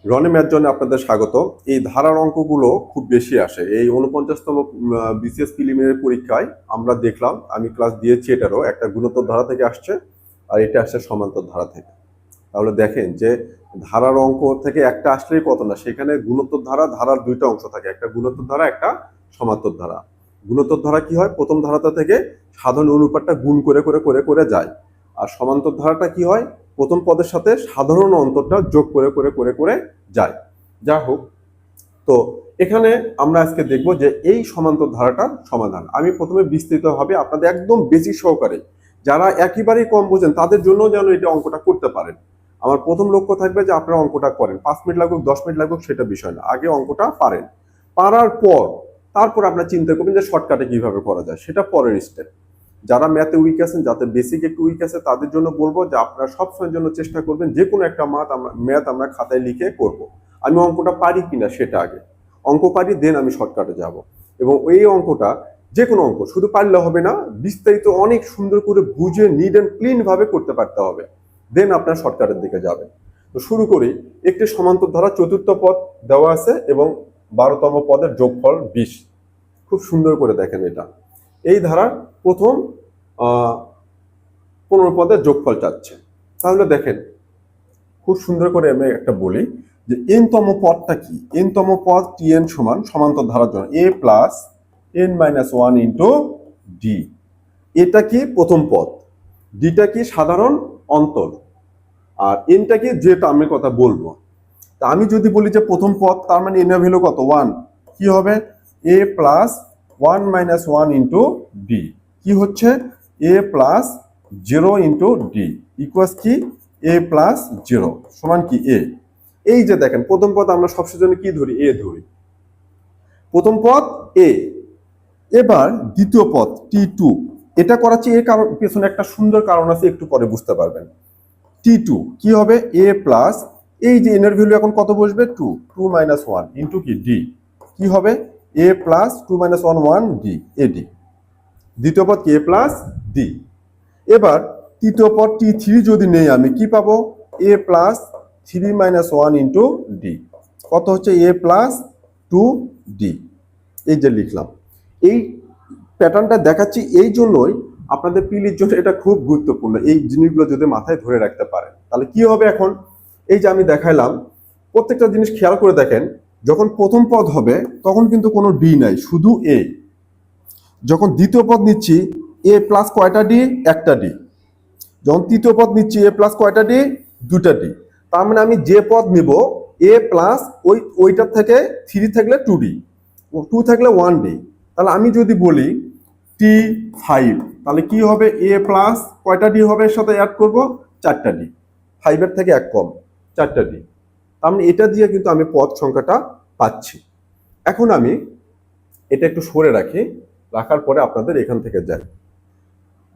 Roni math জোনে আপনাদের স্বাগত। এই ধারার অঙ্কগুলো খুব বেশি আসে। এই ৪৯তম বিসিএস প্রিলিমিনারি পরীক্ষায় আমরা দেখলাম, আমি ক্লাস দিয়েছি, এটারও একটা গুণোত্তর ধারা থেকে আসছে আর এটা আসছে সমান্তর ধারা থেকে। তাহলে দেখেন যে ধারার অঙ্ক থেকে একটা আসলেই কত না, সেখানে গুণোত্তর ধারার দুইটা অংশ থাকে, একটা গুণোত্তর ধারা, একটা সমান্তর ধারা। গুণোত্তর ধারা কি হয়, প্রথম ধারাটা থেকে সাধারণ অনুপাতটা গুণ করে করে করে করে যায়। আর সমান্তর ধারাটা কি হয়, প্রথম পদের সাথে সাধারণ অন্তরটা যোগ করে করে করে করে যায়। যা হোক, তো এখানে আমরা আজকে দেখব যে এই সমান্তর ধারাটার সমাধান। আমি প্রথমে বিস্তৃতভাবে আপনাদের একদম বেসিক সহকারে, যারা একেবারেই কম বোঝেন তাদের জন্য যেন এটা অঙ্কটা করতে পারেন। আমার প্রথম লক্ষ্য থাকবে যে আপনারা অঙ্কটা করেন, 5 মিনিট লাগুক 10 মিনিট লাগুক সেটা বিষয় না, আগে অঙ্কটা পারেন। পারার পর তারপর আপনারা চিন্তা করবেন যে শর্টকাটে কিভাবে করা যায়, সেটা পরের স্টেপ। যারা ম্যাথে উইক আছেন, যাদের বেসিক একটু উইক আছে, তাদের জন্য বলবো যে আপনারা সবসময়ের জন্য চেষ্টা করবেন যে কোনো একটা ম্যাথ আমরা খাতায় লিখে করব। আমি অঙ্কটা পারি কিনা সেটা আগে, অঙ্ক পারি দেন আমি শর্টকাটে যাব। এবং ওই অঙ্কটা যে কোনো অঙ্ক শুধু পারলে হবে না, বিস্তারিত অনেক সুন্দর করে বুঝে নিট অ্যান্ড ক্লিন ভাবে করতে পারতে হবে, দেন আপনার শর্টকাটের দিকে যাবেন। তো শুরু করি। একটি সমান্তর ধারা চতুর্থ পদ দেওয়া আছে এবং 12তম পদের যোগফল 20। খুব সুন্দর করে দেখেন এটা। এই ধারার প্রথম 15 পদের যোগফল চাচ্ছে। তাহলে দেখেন খুব সুন্দর করে আমি একটা বলি যে এন-তম পদটা কি। এন-তম পদ টিএন সমান সমান্তর ধারার জন্য A plus N minus one into D. এটা কি প্রথম পদ, ডিটা কি সাধারণ অন্তর, আর এনটা কি যে টার্মের কথা বলবো। তা আমি যদি বলি যে প্রথম পদ, তার মানে এন এর ভ্যালু কত, 1। কি হবে, এ প্লাস 1 মাইনাস 1 ইন্টু ডি। কি হচ্ছে, এ প্লাস 0 ইন্টু ডি ইকুয়াস কি এ প্লাস 0 সমান কি এ। এই যে দেখেন প্রথম পদ আমরা সবসময় জন্য কি ধরি, এ ধরি, প্রথম পদ এ। এবার দ্বিতীয় পদ টি2, এটা করাচ্ছি এর কারণ পেছনে একটা সুন্দর কারণ আছে, একটু পরে বুঝতে পারবেন। টি2 কি হবে, এ প্লাস, এই যে এন এর ভ্যালু এখন কত বসবে, 2 মাইনাস 1 ইন্টু কি ডি। কি হবে, এ প্লাস 2 মাইনাস 1 1 ডি, এডি। দ্বিতীয় পদ কি এ প্লাস ডি। এবার তৃতীয় পদ টি3 যদি নেই আমি কি পাবো, এ প্লাস 3 মাইনাস 1 ইন্টু ডি। কত হচ্ছে, এ প্লাস 2 ডি। এই যে লিখলাম, এই প্যাটার্নটা দেখাচ্ছি এই জন্যই আপনাদের পিলির জন্য এটা খুব গুরুত্বপূর্ণ। এই জিনিসগুলো যদি মাথায় ধরে রাখতে পারেন তাহলে কি হবে। এখন এই যে আমি দেখাইলাম, প্রত্যেকটা জিনিস খেয়াল করে দেখেন, যখন প্রথম পদ হবে তখন কিন্তু কোনো ডি নাই, শুধু এ। যখন দ্বিতীয় পদ নিচ্ছি, এ প্লাস কয়টা ডি, একটা ডি। যখন তৃতীয় পদ নিচ্ছি, এ প্লাস কয়টা ডি, দুটা ডি। তার মানে আমি যে পদ নিব, এ প্লাস ওইটার থেকে 3 থাকলে 2 ডি, 2 থাকলে 1 ডি। তাহলে আমি যদি বলি টি5, তাহলে কি হবে, এ প্লাস কয়টা ডি হবে, এর সাথে অ্যাড করব 4টা ডি, 5-এর থেকে 1 কম, 4টা ডি। তার মানে এটা দিয়ে কিন্তু আমি পদ সংখ্যাটা পাচ্ছি। এখন আমি এটা একটু সরে রাখি, রাখার পরে আপনাদের এখান থেকে যাই।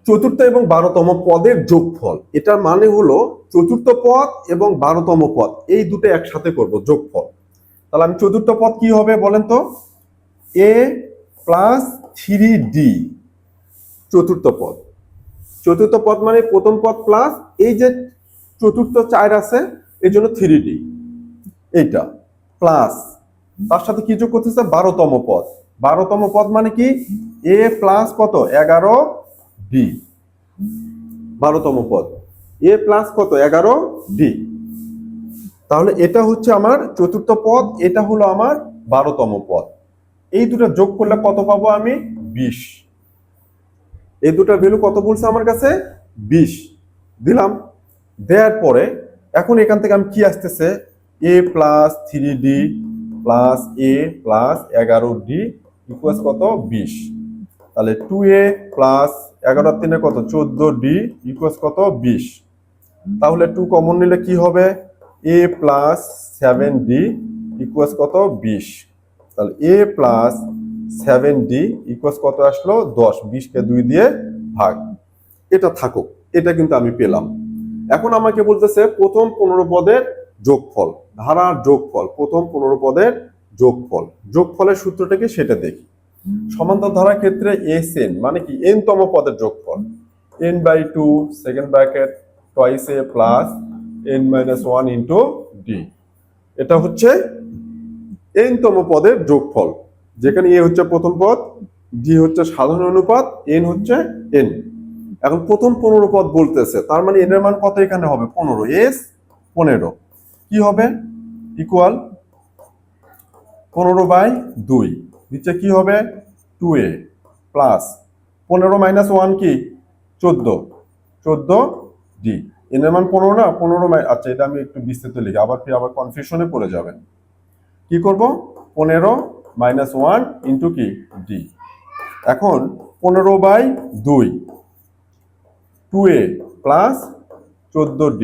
চতুর্থ এবং 12তম পদের যোগফল, এটার মানে হলো চতুর্থ পদ এবং 12তম পদ এই দুটো একসাথে করব যোগফল। তাহলে আমি চতুর্থ পদ কি হবে বলেন তো, এ প্লাস 3ডি চতুর্থ পদ। চতুর্থ পদ মানে প্রথম পদ প্লাস এই যে চতুর্থ 4 আছে এই জন্য 3ডি, এইটা প্লাস তার সাথে কি যোগ করতেছে, 12তম পদ। 12তম পদ মানে কি, এ প্লাস কত, 11ডি। 12তম পদ এ প্লাস কত, 11ডি। তাহলে এটা হচ্ছে আমার চতুর্থ পদ, এটা হলো আমার 12তম পদ। এই দুটো যোগ করলে কত পাবো আমি, 20। এই দুটো ভ্যালু কত বলছে আমার কাছে, 20 দিলাম। দেওয়ার পরে এখন এখান থেকে আমি কি আসতেছে, এ প্লাস 3ডি প্লাস এ প্লাস 11ডি ইকুয়ালস কত, 20। তাহলে 2a প্লাস 11 3 কত, 14ডি ইকুয়ালস কত, 20। তাহলে 2 কমন নিলে কি হবে, এ প্লাস 7ডি ইকুয়ালস কত, 20। তাহলে এ প্লাস 7ডি ইকুয়ালস কত আসলো, 10। 20কে 2 দিয়ে ভাগ, এটা থাকুক, এটা কিন্তু আমি পেলাম। এখন আমাকে বলতেছে প্রথম 15 পদের যোগফল, ধারার যোগফল, প্রথম 15 পদের যোগফল। যোগফলের সূত্রটা কি সেটা দেখি। সমান্তর ধারার ক্ষেত্রে এস এন মানে কি, এন-তম পদের যোগফল, n/2 সেকেন্ড ব্র্যাকেট টয়েস এ প্লাস n - 1 ইন্টু ডি। এটা হচ্ছে n তম পদের যোগফল, যেখানে a হচ্ছে প্রথম পদ, d হচ্ছে সাধারণ অনুপাত, n হচ্ছে n। এখন প্রথম 15 পদ বলতেছে, তার মানে n এর মান কত এখানে হবে 15, s 15 কি হবে ইকুয়াল 15/2, নিচে কি হবে 2a প্লাস 15 মাইনাস 1 কি 14d, n এর মান 15 না 15 আচ্ছা এটা আমি একটু বিস্তারিত লিখি, আবার কনফিউশনে পড়ে যাবেন। কি করব 15 মাইনাস 1 ইন্টু কি d, এখন 15/2 2a প্লাস 14d।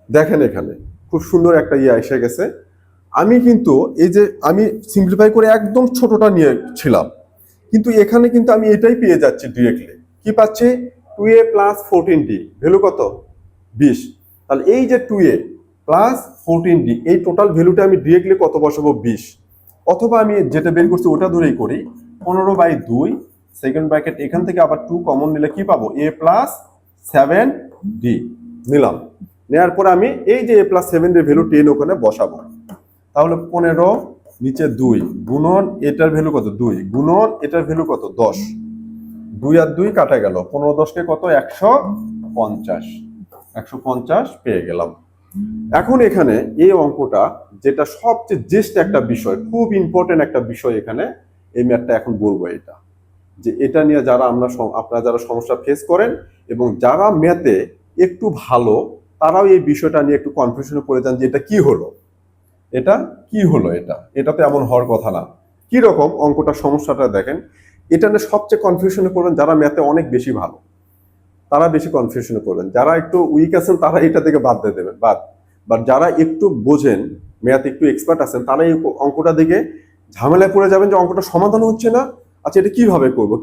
দেখেন এখানে খুব সুন্দর একটা এসে গেছে। আমি কিন্তু এই যে আমি সিম্পলিফাই করে একদম ছোটটা নিয়ে ছিলাম, কিন্তু এখানে কিন্তু আমি এটাই পেয়ে যাচ্ছি ডিরেক্টলি। কি পাচ্ছি 2a প্লাস 14d, ভ্যালু কত 20। তাহলে এই যে 2a প্লাস 14d এই টোটাল ভ্যালুটা আমি ডিরেক্টলি কত বসাবো 20, অথবা আমি যেটা বের করছি ওটা ধরেই করি 15/2 সেকেন্ড ব্র্যাকেট, এখান থেকে আবার 2 কমন নিলে কি পাবো a প্লাস 7d নিলাম। নেওয়ার পরে আমি এই যে a প্লাস 7d এর ভ্যালু 10 ওখানে বসাবো। তাহলে 15 নিচে 2 গুণন এটার ভ্যালু কত 2 গুণন এটার ভ্যালু কত 10, 2 আর 2 কাটা গেল, 15 10 কত 150 পেয়ে গেলাম। এখন এখানে এই অঙ্কটা যেটা সবচেয়ে জেস্ট একটা বিষয়, খুব ইম্পর্টেন্ট একটা বিষয়, এখানে এই ম্যাথটা এখন বলবো এটা, যে এটা নিয়ে যারা আপনারা যারা সমস্যা ফেস করেন এবং যারা ম্যাথে একটু ভালো তারাও এই বিষয়টা নিয়ে একটু কনফিউশনে পড়ে যান যে এটা কি হলো, এটা তো এমন হওয়ার কথা না। কি রকম অঙ্কটার সমস্যাটা দেখেন, এটা নিয়ে সবচেয়ে কনফিউশনে পড়বেন যারা ম্যাথে অনেক বেশি ভালো, তারা বেশি কনফিউশনে পড়বেন। যারা একটু উইক আছেন তারা এটা থেকে বাদ দিয়ে দেবেন, বাট যারা একটু বোঝেন ম্যাথ একটু এক্সপার্ট আছেন তারা এই অঙ্কটা দেখে ঝামেলায় পড়ে যাবেন যে অঙ্কটা সমাধান হচ্ছে না, আচ্ছা এটা কিভাবে করবো,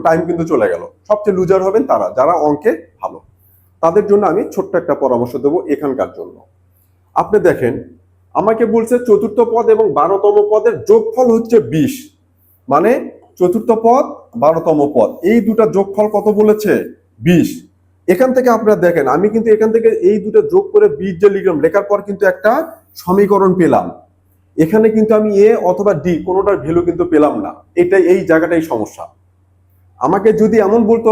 টাইম কিন্তু চলে গেল। সবচেয়ে লুজার হবেন তারা যারা অঙ্কে ভালো। তাদের জন্য আমি ছোট্ট একটা পরামর্শ দেবো এখানকার জন্য। আপনি দেখেন আমাকে বলছে চতুর্থ পদ এবং 12তম পদের যোগফল হচ্ছে 20, মানে চতুর্থ পদ 12তম পদ এই দুটা যোগফল কত বলেছে 20। এখান থেকে আপনারা দেখেন আমি কিন্তু এখান থেকে এই দুটো যোগ করে 20 যে লিখলাম, লেখার পর কিন্তু একটা সমীকরণ পেলাম। এখানে কিন্তু আমি এ অথবা ডি কোনোটার ভ্যালু কিন্তু পেলাম না, এই জায়গাটাই সমস্যা। আমাকে যদি এমন বলতো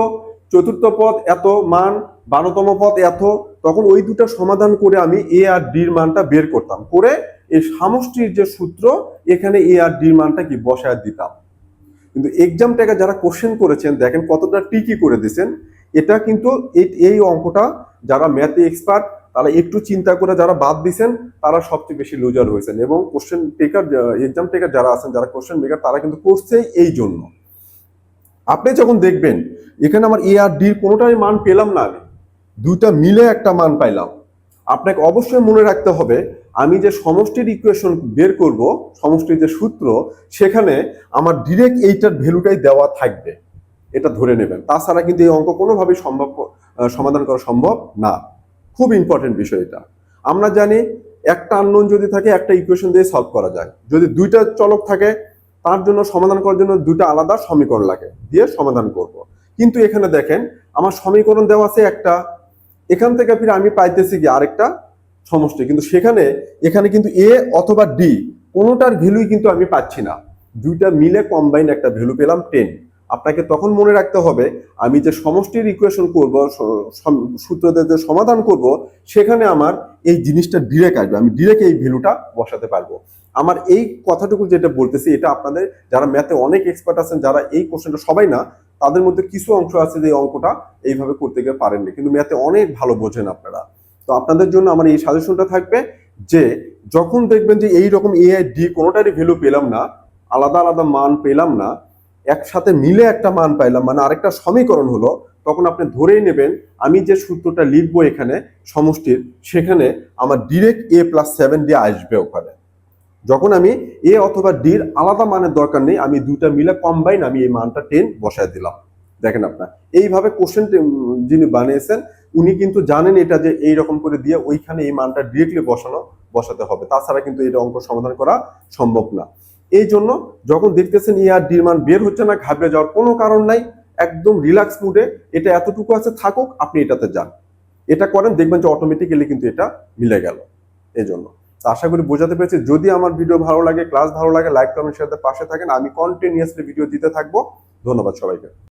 চতুর্থ পদ এত মান 12তম পদ এত, তখন ওই দুটো সমাধান করে আমি এ আর ডির মানটা বের করতাম, করে এই সমষ্টির যে সূত্র এখানে এ আর ডির মানটা কি বসায় দিতাম। কিন্তু এক্সাম থেকে যারা কোশ্চেন করেছেন দেখেন কতটা ট্রিকি করে দিয়েছেন। এটা কিন্তু এই অঙ্কটা যারা ম্যাথে এক্সপার্ট তারা একটু চিন্তা করে যারা বাদ দিছেন তারা সবচেয়ে বেশি লুজার হয়েছেন, এবং কোশ্চেন টেকার এক্সাম টেকার যারা আছেন যারা কোশ্চেন মেকার তারা কিন্তু করছে এই জন্য। আপনি যখন দেখবেন এখানে আমার এ আর ডির কোনোটাই মান পেলাম না, আমি দুইটা মিলে একটা মান পাইলাম, আপনাকে অবশ্যই মনে রাখতে হবে আমি যে সমষ্টির ইকুয়েশন বের করব, সমষ্টির যে সূত্র সেখানে আমার ডিরেক্ট এইটার ভ্যালুটাই দেওয়া থাকবে, এটা ধরে নেবেন। তাছাড়া কিন্তু এই অঙ্ক কোনোভাবেই সমাধান করা সম্ভব না। খুব ইম্পর্টেন্ট বিষয় এটা। আমরা জানি একটা আননোন যদি থাকে একটা ইকুয়েশন দিয়ে সলভ করা যায়, যদি দুইটা চলক থাকে তার জন্য সমাধান করার জন্য দুইটা আলাদা সমীকরণ লাগে, দিয়ে সমাধান করব। কিন্তু এখানে দেখেন আমার সমীকরণ দেওয়া আছে একটা, এখান থেকে ফিরে আমি পাইতেছি কি আরেকটা সমষ্টি, কিন্তু এখানে কিন্তু এ অথবা ডি কোনোটার ভ্যালুই কিন্তু আমি পাচ্ছি না, দুইটা মিলে কম্বাইন একটা ভ্যালু পেলাম 10। আপনাকে তখন মনে রাখতে হবে আমি যে সমষ্টির ইকুয়েশন করব, সূত্র দিয়ে যে সমাধান করব, সেখানে আমার এই জিনিসটা ডিরেক্ট আসবে, আমি ডিরেক্ট এই ভ্যালুটা বসাতে পারবো। আমার এই কথাটুকু যেটা বলতেছি এটা আপনাদের যারা ম্যাথে অনেক এক্সপার্ট আছেন, যারা এই কোশ্চেনটা সবাই না, তাদের মধ্যে কিছু অংশ আছে যে অঙ্কটা এইভাবে করতে গিয়ে পারেননি, কিন্তু ম্যাথে অনেক ভালো বোঝেন আপনারা। তো আপনাদের জন্য আমার এই সাজেশনটা থাকবে যে যখন দেখবেন যে এইরকম এ আই ডি কোনোটারই ভ্যালু পেলাম না, আলাদা আলাদা মান পেলাম না, একসাথে মিলে একটা মান পাইলাম, মানে আরেকটা সমীকরণ হলো, তখন আপনি ধরেই নেবেন আমি যে সূত্রটা লিখবো এখানে সমষ্টির, সেখানে আমার ডিরেক্ট a প্লাস 7 দিয়ে আসবে ওখানে। যখন আমি এ অথবা ডির আলাদা মানের দরকার নেই, আমি দুইটা মিলে কম্বাইন আমি এই মানটা 10 বসায় দিলাম। দেখেন আপনার এইভাবে কোশ্চেন যিনি বানিয়েছেন উনি কিন্তু জানেন এটা যে এইরকম করে দিয়ে ওইখানে এই মানটা ডিরেক্টলি বসাতে হবে, তাছাড়া কিন্তু এটা অঙ্ক সমাধান করা সম্ভব না। এই জন্য যখন দেখতেছেন ই আর ডির মান বের হচ্ছে না, ঘাবড়ে যাওয়ার কোনো কারণ নাই, একদম রিল্যাক্স মুডে এটা এতটুকু আছে থাকুক, আপনি এটাতে যান, এটা করেন দেখবেন যে অটোমেটিক্যালি কিন্তু এটা মিলে গেল। এই জন্য তো আশা করি বোঝাতে পেরেছি। যদি আমার ভিডিও ভালো লাগে, ক্লাস ভালো লাগে, লাইক কমেন্ট শেয়ার পাশে থাকেন। আমি কন্টিনিউয়াসলি ভিডিও দিতে থাকবো। ধন্যবাদ সবাইকে।